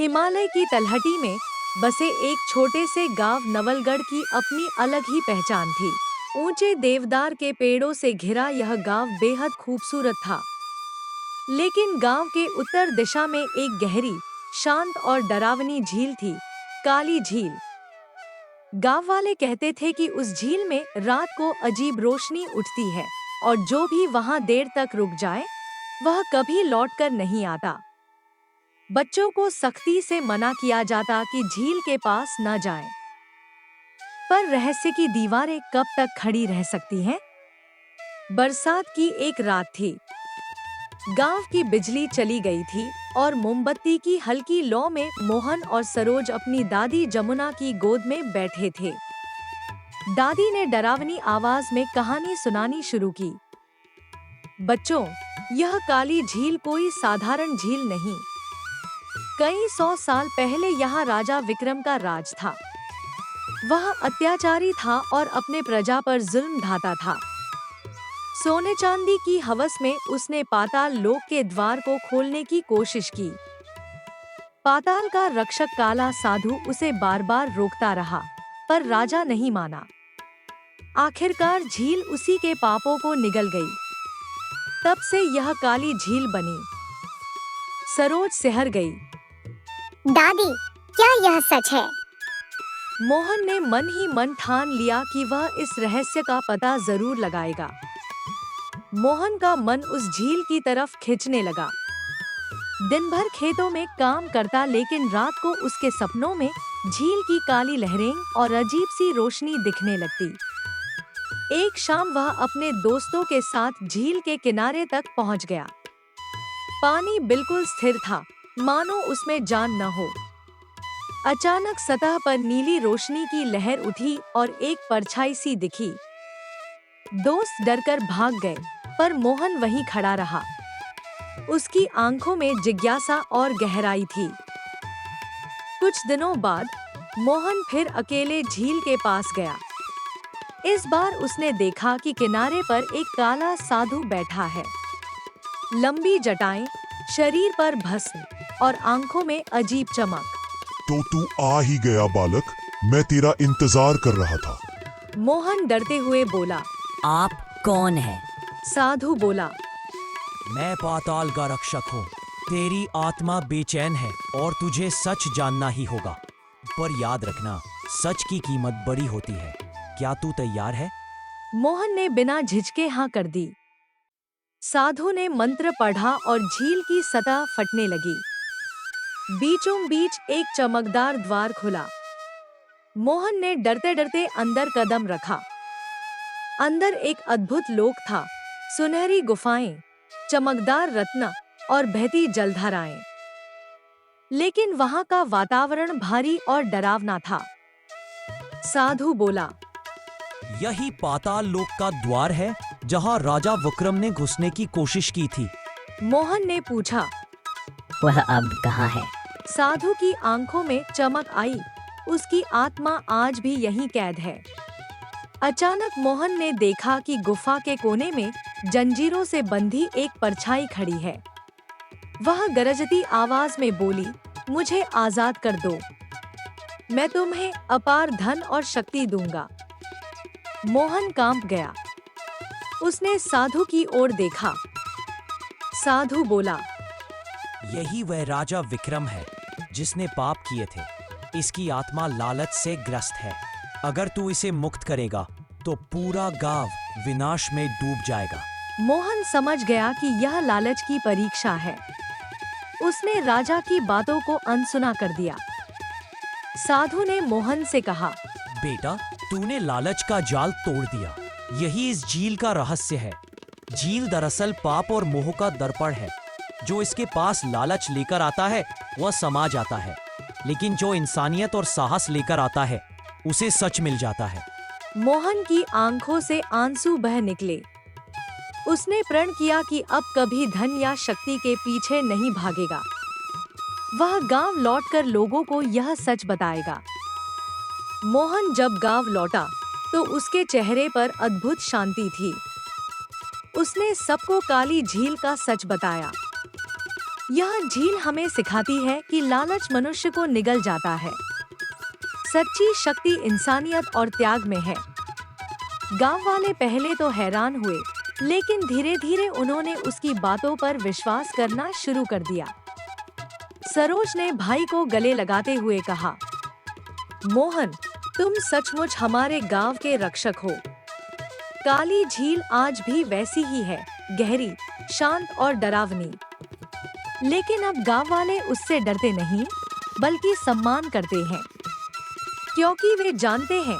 हिमालय की तलहटी में बसे एक छोटे से गांव नवलगढ़ की अपनी अलग ही पहचान थी। ऊंचे देवदार के पेड़ों से घिरा यह गांव बेहद खूबसूरत था। लेकिन गांव के उत्तर दिशा में एक गहरी, शांत और डरावनी झील थी, काली झील। गांव वाले कहते थे कि उस झील में रात को अजीब रोशनी उठती है और जो भी वहां देर तक रुक जाए, वह कभी लौटकर नहीं आता। बच्चों को सख्ती से मना किया जाता कि झील के पास न जाएं। पर रहस्य की दीवारें कब तक खड़ी रह सकती हैं? बरसात की एक रात थी। गांव की बिजली चली गई थी और मोमबत्ती की हल्की लौ में मोहन और सरोज अपनी दादी जमुना की गोद में बैठे थे। दादी ने डरावनी आवाज में कहानी सुनानी शुरू की। बच्चों, यह काली झील कोई साधारण झील नहीं। कई 100 साल पहले यहाँ राजा विक्रम का राज था। वह अत्याचारी था और अपने प्रजा पर जुल्म ढाता था। सोने चांदी की हवस में उसने पाताल लोक के द्वार को खोलने की कोशिश की। पाताल का रक्षक काला साधु उसे बार बार रोकता रहा, पर राजा नहीं माना। आखिरकार झील उसी के पापों को निगल गई। तब से यह काली झील बनी। सरोज सिहर गई। दादी, क्या यह सच है? मोहन ने मन ही मन ठान लिया कि वह इस रहस्य का पता जरूर लगाएगा। मोहन का मन उस झील की तरफ खींचने लगा। दिन भर खेतों में काम करता, लेकिन रात को उसके सपनों में झील की काली लहरें और अजीब सी रोशनी दिखने लगती। एक शाम वह अपने दोस्तों के साथ झील के किनारे तक पहुंच गया। पानी बिल्कुल स्थिर था, मानो उसमें जान न हो। अचानक सतह पर नीली रोशनी की लहर उठी और एक परछाई सी दिखी। दोस्त डरकर भाग गए, पर मोहन वहीं खड़ा रहा। उसकी आंखों में जिज्ञासा और गहराई थी। कुछ दिनों बाद मोहन फिर अकेले झील के पास गया। इस बार उसने देखा कि किनारे पर एक काला साधु बैठा है। लंबी जटाएं, शरीर पर भस्म और आंखों में अजीब चमक। तो तू आ ही गया बालक, मैं तेरा इंतजार कर रहा था। मोहन डरते हुए बोला। आप कौन हैं? साधु बोला। मैं पाताल का रक्षक हूँ। तेरी आत्मा बेचैन है और तुझे सच जानना ही होगा। पर याद रखना, सच की कीमत बड़ी होती है। क्या तू तैयार है? मोहन ने बिना झिझके हाँ कर दी। साधु ने मंत्र पढ़ा और झील की सतह फटने लगी। बीचों बीच एक चमकदार द्वार खुला। मोहन ने डरते डरते अंदर कदम रखा। अंदर एक अद्भुत लोक था, सुनहरी गुफाएं, चमकदार रत्न और बहती जलधाराएं। लेकिन वहां का वातावरण भारी और डरावना था। साधु बोला। यही पाताल लोक का द्वार है जहाँ राजा विक्रम ने घुसने की कोशिश की थी। मोहन ने पूछा। वह अब कहाँ है? साधु की आंखों में चमक आई। उसकी आत्मा आज भी यहीं कैद है। अचानक मोहन ने देखा कि गुफा के कोने में जंजीरों से बंधी एक परछाई खड़ी है। वह गरजती आवाज में बोली, मुझे आजाद कर दो। मैं तुम्हें अपार धन और शक्ति दूंगा। मोहन कांप गया। उसने साधु की ओर देखा। साधु बोला। यही वह राजा विक्रम है जिसने पाप किए थे। इसकी आत्मा लालच से ग्रस्त है। अगर तू इसे मुक्त करेगा तो पूरा गांव विनाश में डूब जाएगा। मोहन समझ गया कि यह लालच की परीक्षा है। उसने राजा की बातों को अनसुना कर दिया। साधु ने मोहन से कहा, बेटा, तूने लालच का जाल तोड़ दिया। यही इस झील का रहस्य है। झील दरअसल पाप और मोह का दर्पण है। जो इसके पास लालच लेकर आता है वह समा जाता है, लेकिन जो इंसानियत और साहस लेकर आता है उसे सच मिल जाता है। मोहन की आंखों से आंसू बह निकले। उसने प्रण किया कि अब कभी धन या शक्ति के पीछे नहीं भागेगा। वह गांव लौटकर लोगों को यह सच बताएगा। मोहन जब गांव लौटा तो उसके चेहरे पर अद्भुत शांति थी। उसने सबको काली झील का सच बताया। यह झील हमें सिखाती है कि लालच मनुष्य को निगल जाता है। सच्ची शक्ति इंसानियत और त्याग में है। गांव वाले पहले तो हैरान हुए, लेकिन धीरे धीरे उन्होंने उसकी बातों पर विश्वास करना शुरू कर दिया। सरोज ने भाई को गले लगाते हुए कहा, मोहन, तुम सचमुच हमारे गांव के रक्षक हो। काली झील आज भी वैसी ही है, गहरी, शांत और डरावनी। लेकिन अब गांव वाले उससे डरते नहीं, बल्कि सम्मान करते हैं, क्योंकि वे जानते हैं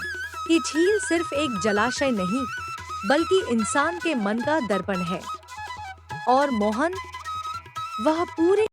कि झील सिर्फ एक जलाशय नहीं, बल्कि इंसान के मन का दर्पण है। और मोहन, वह पूरे